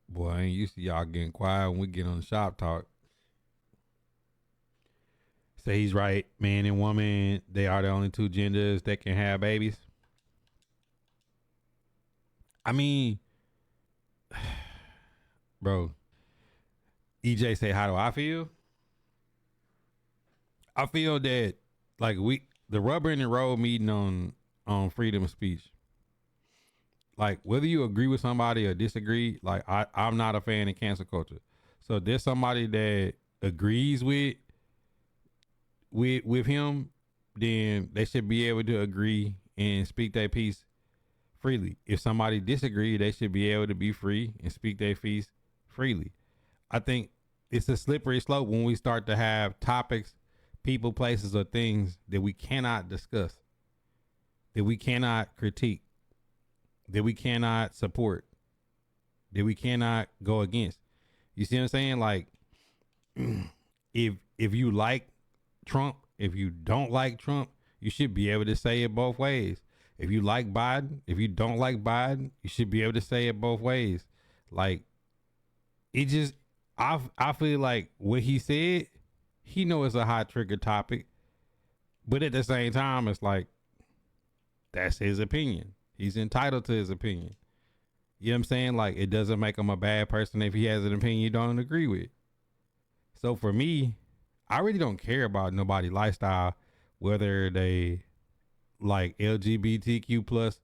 Boy, I ain't used to y'all getting quiet when we get on the shop talk. Say he's right. Man and woman, they are the only two genders that can have babies. I mean, bro, EJ say, how do I feel? I feel that like the rubber in the road meeting on freedom of speech. Like whether you agree with somebody or disagree, like I'm not a fan of cancel culture. So if there's somebody that agrees with him, then they should be able to agree and speak their piece freely. If somebody disagree, they should be able to be free and speak their piece freely. I think it's a slippery slope when we start to have topics, people, places, or things that we cannot discuss, that we cannot critique, that we cannot support, that we cannot go against. You see what I'm saying? Like if you like Trump, if you don't like Trump, you should be able to say it both ways. If you like Biden, if you don't like Biden, you should be able to say it both ways. Like it just I feel like what he said, he know it's a hot trigger topic, but at the same time, it's like that's his opinion. He's entitled to his opinion. You know what I'm saying? Like it doesn't make him a bad person if he has an opinion you don't agree with. So for me, I really don't care about nobody lifestyle, whether they like LGBTQ plus,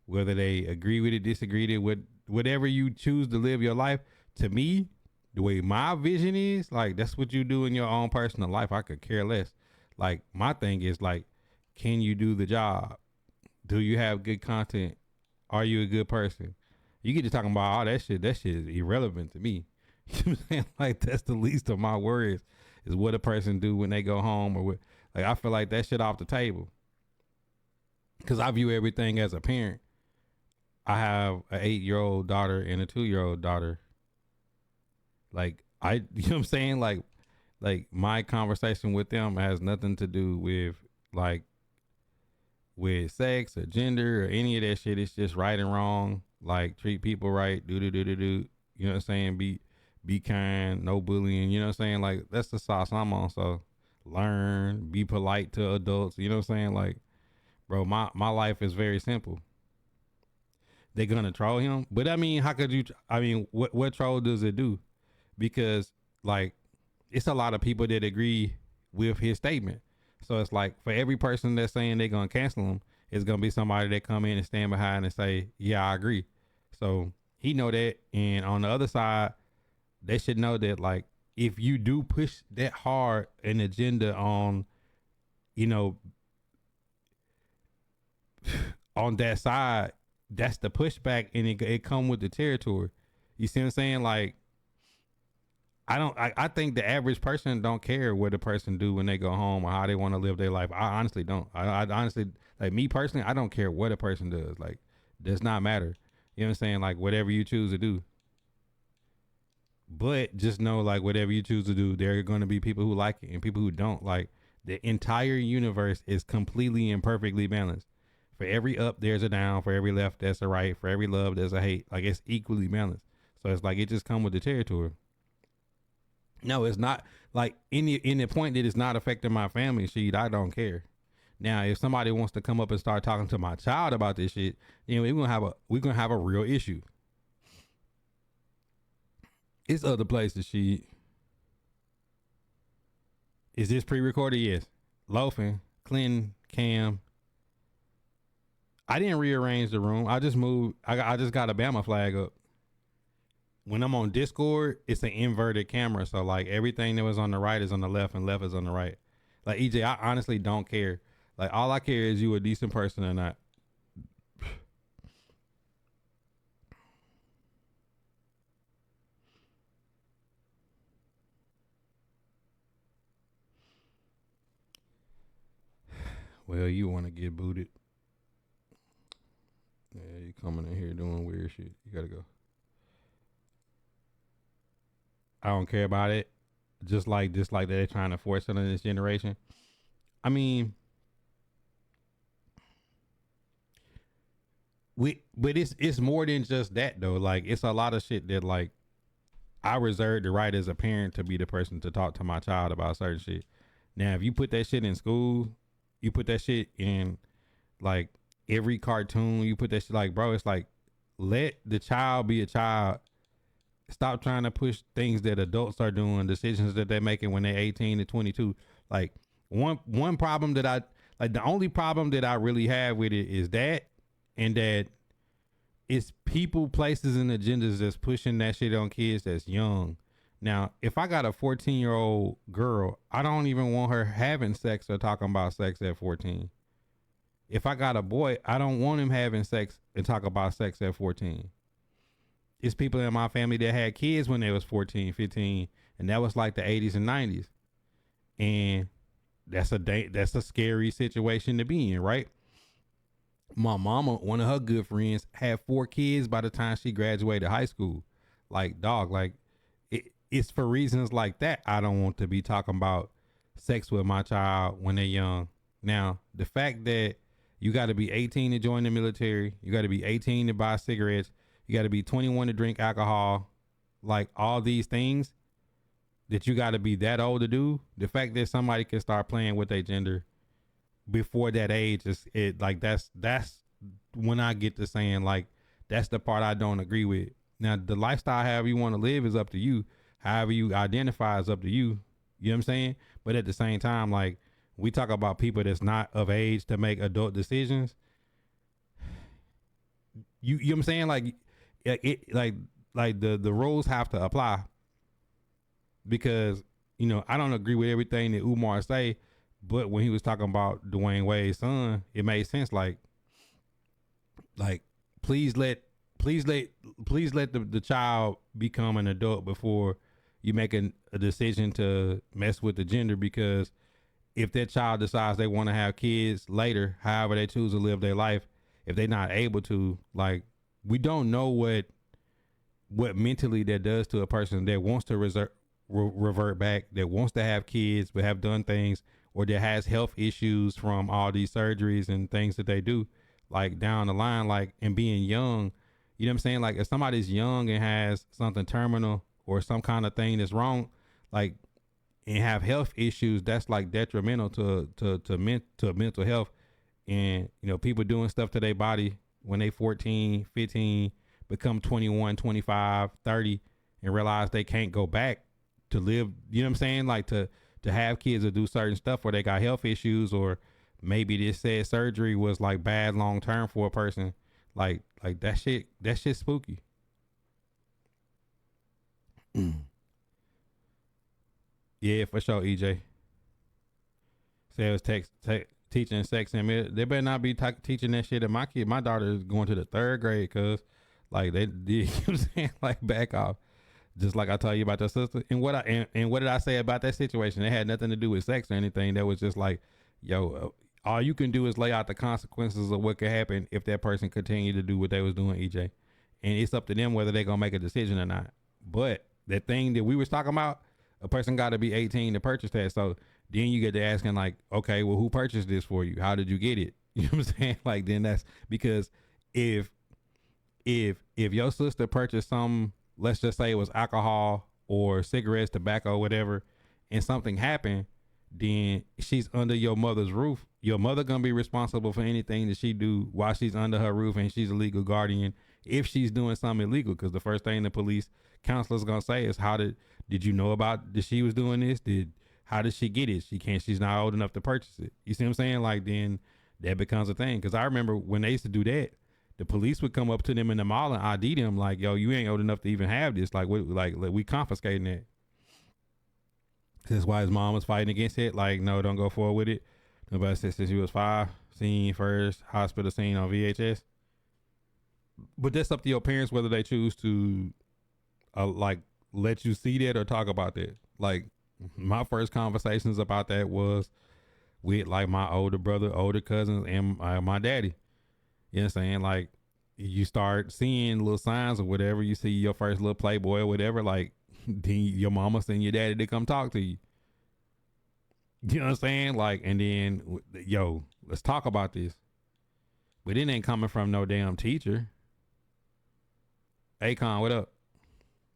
whether they agree with it, disagree with it, whatever you choose to live your life. To me, the way my vision is, like that's what you do in your own personal life. I could care less. Like my thing is like, can you do the job? Do you have good content? Are you a good person? You get to talking about all that shit. That shit is irrelevant to me. You know what I'm saying? Like that's the least of my worries is what a person do when they go home or what. Like I feel like that shit off the table because I view everything as a parent. I have an 8-year-old daughter and a 2-year-old daughter. Like you know what I'm saying? Like my conversation with them has nothing to do with like with sex or gender or any of that shit. It's just right and wrong. Like treat people right. Do. You know what I'm saying? Be kind. No bullying. You know what I'm saying? Like that's the sauce I'm on. So learn. Be polite to adults. You know what I'm saying? Like bro, my life is very simple. They're gonna troll him, but I mean, how could you? I mean, what troll does it do? Because like it's a lot of people that agree with his statement. So it's like for every person that's saying they're gonna cancel him, it's gonna be somebody that come in and stand behind and say, "Yeah, I agree." So he know that, and on the other side, they should know that like if you do push that hard an agenda on, you know, on that side, that's the pushback, and it come with the territory. You see what I'm saying? Like I think the average person don't care what the person do when they go home or how they want to live their life. I honestly don't. I honestly like me personally. I don't care what a person does. Like does not matter. You know what I'm saying? Like whatever you choose to do. But just know like whatever you choose to do, there are going to be people who like it and people who don't. Like the entire universe is completely and perfectly balanced. For every up, there's a down. For every left, there's a right. For every love, there's a hate. Like it's equally balanced. So it's like it just come with the territory. No, it's not like in the point that it's not affecting my family shit. I don't care. Now, if somebody wants to come up and start talking to my child about this shit, then we're gonna have a real issue. It's other places. She is this pre-recorded? Yes. Loafing, Clinton, Cam. I didn't rearrange the room. I just moved. I just got a Bama flag up. When I'm on Discord, it's an inverted camera. So like everything that was on the right is on the left and left is on the right. Like EJ, I honestly don't care. Like all I care is you a decent person or not. Well, you want to get booted. Yeah, you coming in here doing weird shit. You gotta go. I don't care about it. Just like they're trying to force it on this generation. I mean, but it's more than just that though. Like it's a lot of shit that like I reserve the right as a parent to be the person to talk to my child about certain shit. Now, if you put that shit in school, you put that shit in like every cartoon, you put that shit like, bro, it's like, let the child be a child. Stop trying to push things that adults are doing, decisions that they're making when they're 18 to 22. Like one problem that I like, the only problem that I really have with it is that, and that it's people, places, and agendas that's pushing that shit on kids that's young. Now, if I got a 14-year-old girl, I don't even want her having sex or talking about sex at 14. If I got a boy, I don't want him having sex and talk about sex at 14. It's people in my family that had kids when they was 14, 15, and that was like the 80s and 90s. And that's a scary situation to be in, right? My mama, one of her good friends, had 4 kids by the time she graduated high school. Like, dog, like it's for reasons like that I don't want to be talking about sex with my child when they're young. Now, the fact that you got to be 18 to join the military, you got to be 18 to buy cigarettes, you got to be 21 to drink alcohol, like all these things that you got to be that old to do. The fact that somebody can start playing with their gender before that age is it, like that's when I get to saying like that's the part I don't agree with. Now, the lifestyle however you want to live is up to you. However you identify is up to you. You know what I'm saying? But at the same time, like we talk about people that's not of age to make adult decisions. You know what I'm saying? Like it like the rules have to apply, because you know I don't agree with everything that Umar say, but when he was talking about Dwayne Wade's son, it made sense. Like please let the child become an adult before you make a decision to mess with the gender, because if that child decides they want to have kids later, however they choose to live their life, if they're not able to, like, we don't know what mentally that does to a person that wants to revert back, that wants to have kids but have done things, or that has health issues from all these surgeries and things that they do, like down the line, like, and being young. You know what I'm saying? Like if somebody's young and has something terminal or some kind of thing that's wrong, like, and have health issues, that's like detrimental to mental health. And you know, people doing stuff to their body when they 14, 15, become 21, 25, 30, and realize they can't go back to live. You know what I'm saying? Like to have kids or do certain stuff where they got health issues, or maybe this said surgery was like bad long term for a person. Like that shit's spooky. Yeah, for sure, EJ. Say it was teaching sex, and they better not be teaching that shit. And my daughter is going to the 3rd grade, cause like they did, you know what I'm saying? Like back off. Just like I tell you about your sister. And what did I say about that situation? It had nothing to do with sex or anything. That was just like, yo, all you can do is lay out the consequences of what could happen if that person continued to do what they was doing, EJ. And it's up to them whether they're gonna make a decision or not. But that thing that we was talking about, a person got to be 18 to purchase that. So then you get to asking like, okay, well, who purchased this for you? How did you get it? You know what I'm saying? Like, then that's because if your sister purchased some, let's just say it was alcohol or cigarettes, tobacco, whatever, and something happened, then she's under your mother's roof. Your mother gonna be responsible for anything that she do while she's under her roof, and she's a legal guardian if she's doing something illegal. Because the first thing the police counselor's gonna say is, how did you know about that she was doing this? How did she get it? She's not old enough to purchase it. You see what I'm saying? Like, then that becomes a thing. Because I remember when they used to do that, the police would come up to them in the mall and ID them like, yo, you ain't old enough to even have this. Like, we confiscating that. That's why his mom was fighting against it. Like, no, don't go forward with it. Nobody said since he was 5, seen first, hospital scene on VHS. But that's up to your parents whether they choose to like let you see that or talk about that. Like, my first conversations about that was with like my older brother, older cousins, and my daddy. You know what I'm saying? Like, you start seeing little signs or whatever. You see your first little Playboy or whatever, like, then your mama send your daddy to come talk to you. You know what I'm saying? Like, and then, yo, let's talk about this. But it ain't coming from no damn teacher. Akon, what up?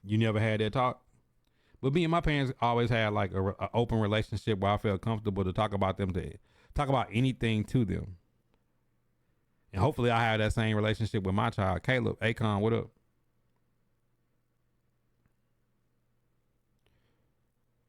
You never had that talk. But me and my parents always had like a open relationship where I felt comfortable to talk about them, to talk about anything to them. And hopefully I have that same relationship with my child. Caleb, Akon, what up?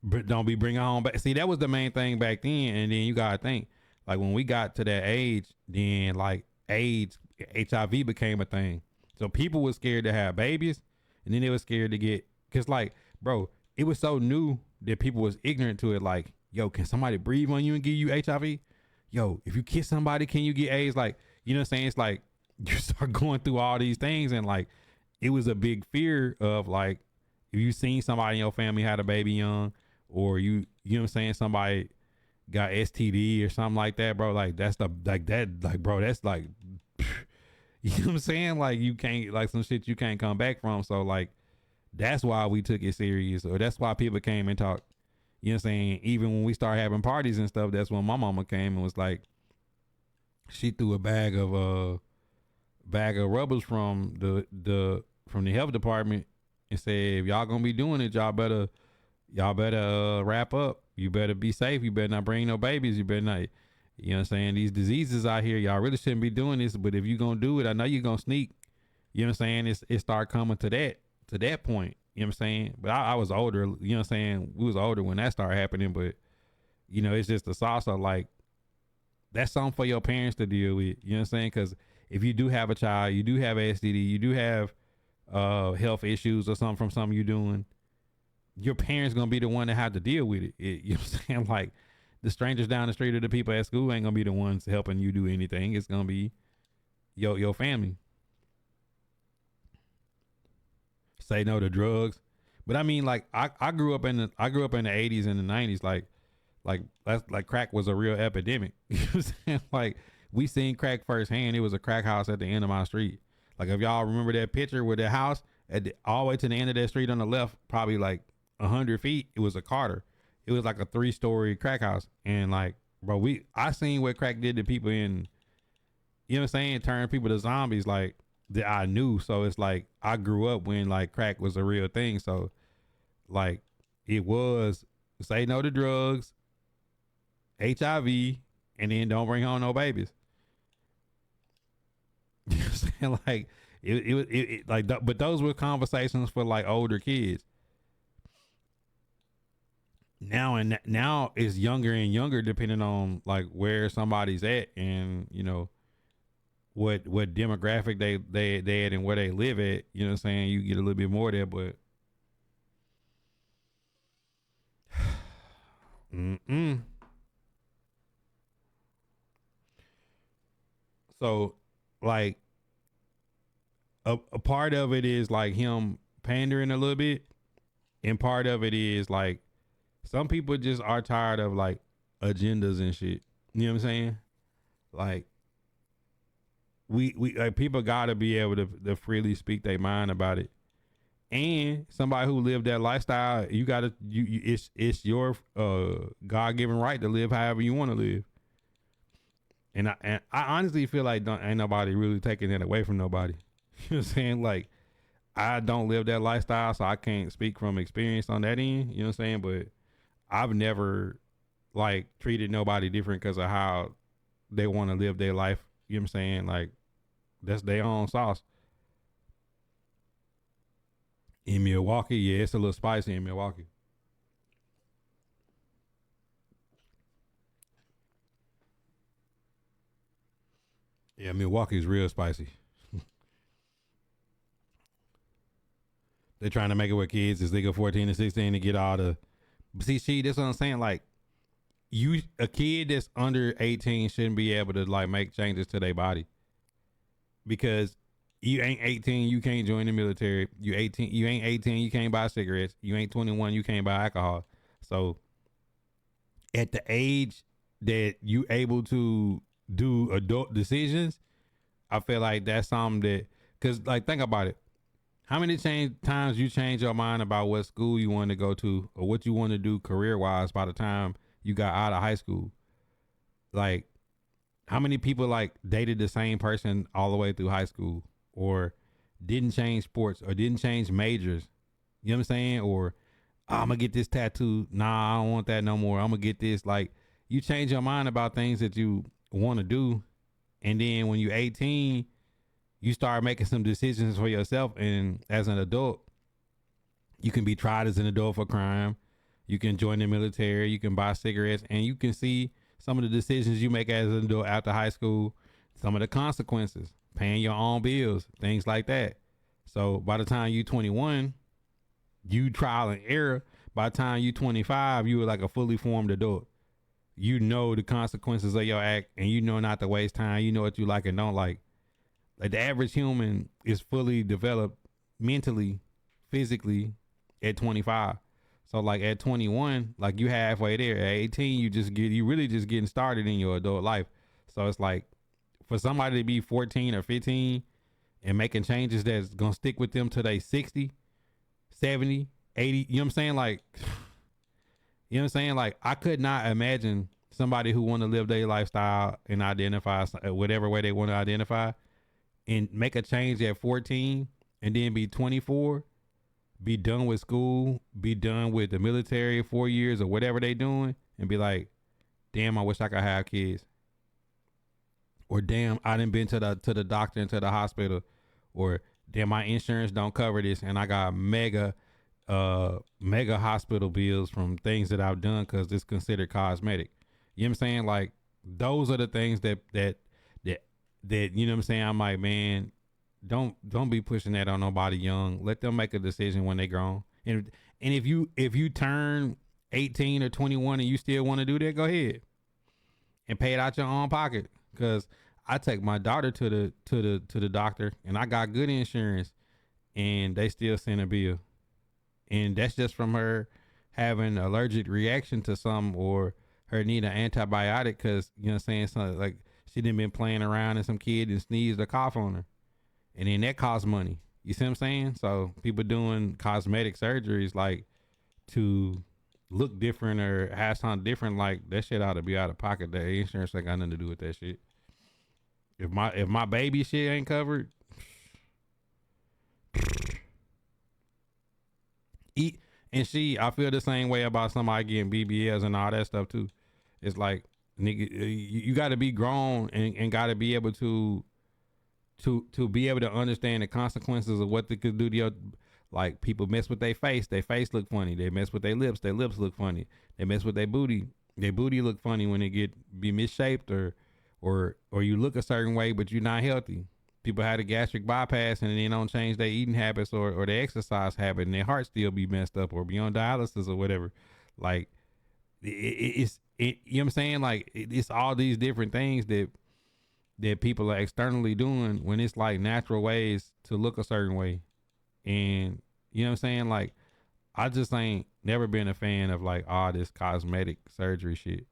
But don't be bringing home back. See, that was the main thing back then. And then you gotta think, like when we got to that age, then like AIDS, HIV became a thing. So people were scared to have babies, and then they were scared to get, cause like, bro, it was so new that people was ignorant to it. Like, yo, can somebody breathe on you and give you HIV? Yo, if you kiss somebody, can you get AIDS? Like, you know what I'm saying? It's like you start going through all these things, and like it was a big fear of like if you seen somebody in your family had a baby young, or you know what I'm saying, somebody got STD or something like that, bro. Like that's the like that like bro, that's like you know what I'm saying? Like you can't, like some shit you can't come back from. So like that's why we took it serious, or that's why people came and talked. You know what I'm saying? Even when we started having parties and stuff, that's when my mama came and was like, she threw a bag of rubbers from the health department and said, if y'all gonna be doing it, y'all better wrap up. You better be safe. You better not bring no babies. You better not, you know what I'm saying? These diseases out here, y'all really shouldn't be doing this. But if you gonna do it, I know you're gonna sneak. You know what I'm saying? It start coming to that point. You know what I'm saying? But I was older, you know what I'm saying? We was older when that started happening, but you know, it's just a sauce of like, that's something for your parents to deal with. You know what I'm saying? Cause if you do have a child, you do have STD, you do have health issues or something from something you're doing, your parents gonna be the one that have to deal with it. You know what I'm saying? Like the strangers down the street or the people at school ain't gonna be the ones helping you do anything. It's gonna be your family. Say no to drugs. But I mean, like I grew up in the 80s and the 90s. Like that's like crack was a real epidemic. You know what I'm saying? Like we seen crack firsthand. It was a crack house at the end of my street. Like if y'all remember that picture with the house all the way to the end of that street on the left, probably like 100 feet, it was a Carter. It was like a 3-story crack house. And like, bro, I seen what crack did to people in, you know what I'm saying, turn people to zombies, like that I knew. So it's like I grew up when like crack was a real thing. So like it was say no to drugs, HIV, and then don't bring home no babies. You know what I'm saying? Like it like but those were conversations for like older kids. Now it's younger and younger depending on like where somebody's at, and you know what demographic they at and where they live at. You know what I'm saying? You get a little bit more there, but mm-mm. So like a part of it is like him pandering a little bit, and part of it is like some people just are tired of like agendas and shit. You know what I'm saying? Like we like people gotta be able to freely speak their mind about it. And somebody who lived that lifestyle, you gotta it's your God given right to live however you want to live. And I honestly feel like ain't nobody really taking that away from nobody. You know what I'm saying? Like I don't live that lifestyle, so I can't speak from experience on that end. You know what I'm saying? But I've never like treated nobody different because of how they want to live their life. You know what I'm saying? Like that's their own sauce. In Milwaukee, yeah, it's a little spicy in Milwaukee. Yeah, Milwaukee's real spicy. They're trying to make it where kids is legal 14 and 16 to get all the. See, that's what I'm saying. Like a kid that's under 18 shouldn't be able to like make changes to their body because you ain't 18, you can't join the military. You ain't 18, you can't buy cigarettes. You ain't 21, you can't buy alcohol. So at the age that you able to do adult decisions, I feel like that's something that, cause like think about it. How many times you change your mind about what school you want to go to or what you want to do career wise by the time you got out of high school? Like how many people like dated the same person all the way through high school or didn't change sports or didn't change majors? You know what I'm saying? Or I'm gonna get this tattoo. Nah, I don't want that no more. I'm gonna get this. Like, you change your mind about things that you want to do, and then when you're 18, you start making some decisions for yourself. And as an adult, you can be tried as an adult for crime. You can join the military. You can buy cigarettes, and you can see some of the decisions you make as an adult after high school. Some of the consequences, paying your own bills, things like that. So by the time you 21, you trial and error. By the time you 25, you were like a fully formed adult. You know the consequences of your act, and you know not to waste time. You know what you like and don't like. Like, the average human is fully developed mentally, physically at 25. So like at 21, like you halfway there. At 18, you really just getting started in your adult life. So it's like, for somebody to be 14 or 15 and making changes that's gonna stick with them till they 60, 70, 80, you know what I'm saying? Like, you know what I'm saying? Like, I could not imagine somebody who want to live their lifestyle and identify whatever way they want to identify and make a change at 14 and then be 24, be done with school, be done with the military 4 years or whatever they doing, and be like, damn, I wish I could have kids. Or damn, I done been to the doctor and to the hospital. Or damn, my insurance don't cover this, and I got mega hospital bills from things that I've done because it's considered cosmetic. You know what I'm saying? Like, those are the things that you know what I'm saying? I'm like, man, don't be pushing that on nobody young. Let them make a decision when they grown. And if you turn 18 or 21 and you still want to do that, go ahead and pay it out your own pocket. Cause I take my daughter to the doctor, and I got good insurance, and they still send a bill. And that's just from her having allergic reaction to some, or her need an antibiotic. Cause you know what I'm saying? Something like, she done been playing around and some kid and sneezed or cough on her. And then that costs money. You see what I'm saying? So people doing cosmetic surgeries, like, to look different or have something different, like, that shit ought to be out of pocket. The insurance ain't got nothing to do with that shit. If my baby shit ain't covered, I feel the same way about somebody getting BBLs and all that stuff too. It's like, nigga, you got to be grown and got to be able to be able to understand the consequences of what they could do to your, like, people mess with their face look funny. They mess with their lips look funny. They mess with their booty look funny when they be misshaped, or you look a certain way but you're not healthy. People had a gastric bypass and they don't change their eating habits or their exercise habit, and their heart still be messed up or be on dialysis or whatever. Like, you know what I'm saying? Like, it's all these different things that people are externally doing when it's like natural ways to look a certain way. And you know what I'm saying? Like, I just ain't never been a fan of like all this cosmetic surgery shit.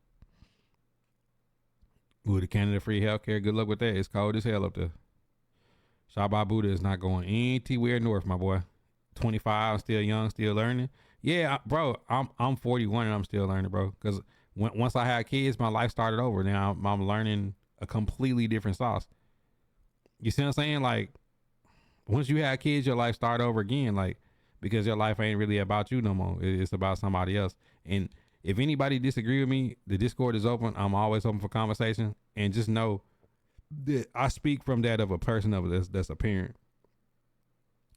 Ooh, the Canada free healthcare, good luck with that. It's cold as hell up there. Shabba Buddha is not going anywhere north, my boy. 25, still young, still learning. Yeah, bro, I'm 41 and I'm still learning, bro. Because once I had kids, my life started over. Now I'm learning a completely different sauce. You see what I'm saying? Like, once you have kids, your life start over again. Like, because your life ain't really about you no more. It's about somebody else. And if anybody disagree with me, the Discord is open. I'm always open for conversation. And just know that I speak from that of a person that's a parent.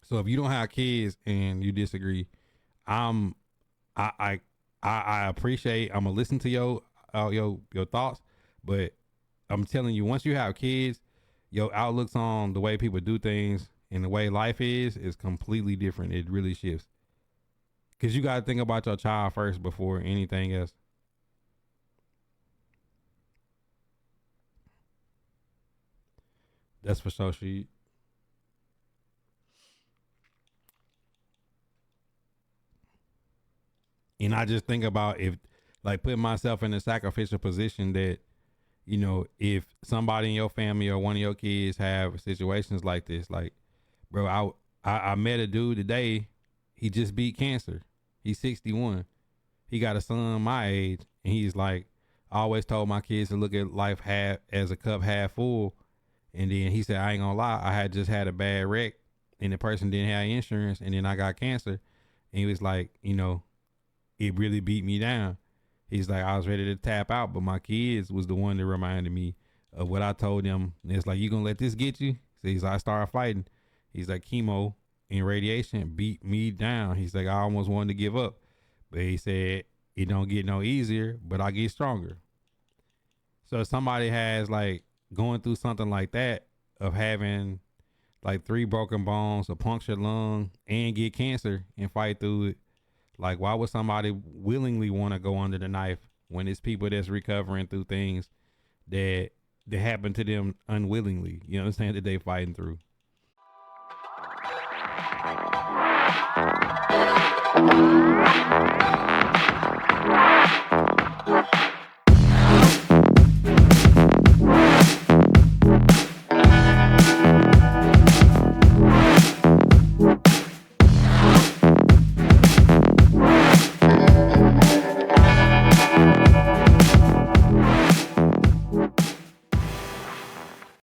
So if you don't have kids and you disagree, I appreciate. I'm gonna listen to your thoughts, but I'm telling you, once you have kids, your outlooks on the way people do things and the way life is completely different. It really shifts. Cause you gotta think about your child first before anything else. That's for sure, she. And I just think about, if, like, putting myself in a sacrificial position that, you know, if somebody in your family or one of your kids have situations like this, like, bro, I met a dude today. He just beat cancer. He's 61. He got a son my age, and he's like, I always told my kids to look at life half as a cup half full. And then he said, I ain't gonna lie, I had just had a bad wreck, and the person didn't have insurance, and then I got cancer, And he was like, you know, it really beat me down. He's like, I was ready to tap out, but my kids was the one that reminded me of what I told them. And it's like, you gonna let this get you? So he's like, I started fighting. He's like, chemo and radiation beat me down. He's like, I almost wanted to give up. But he said, it don't get no easier, but I get stronger. So if somebody has like going through something like that of having like 3 broken bones, a punctured lung, and get cancer and fight through it, like why would somebody willingly want to go under the knife when it's people that's recovering through things that happen to them unwillingly? You know what I'm saying? That they fighting through.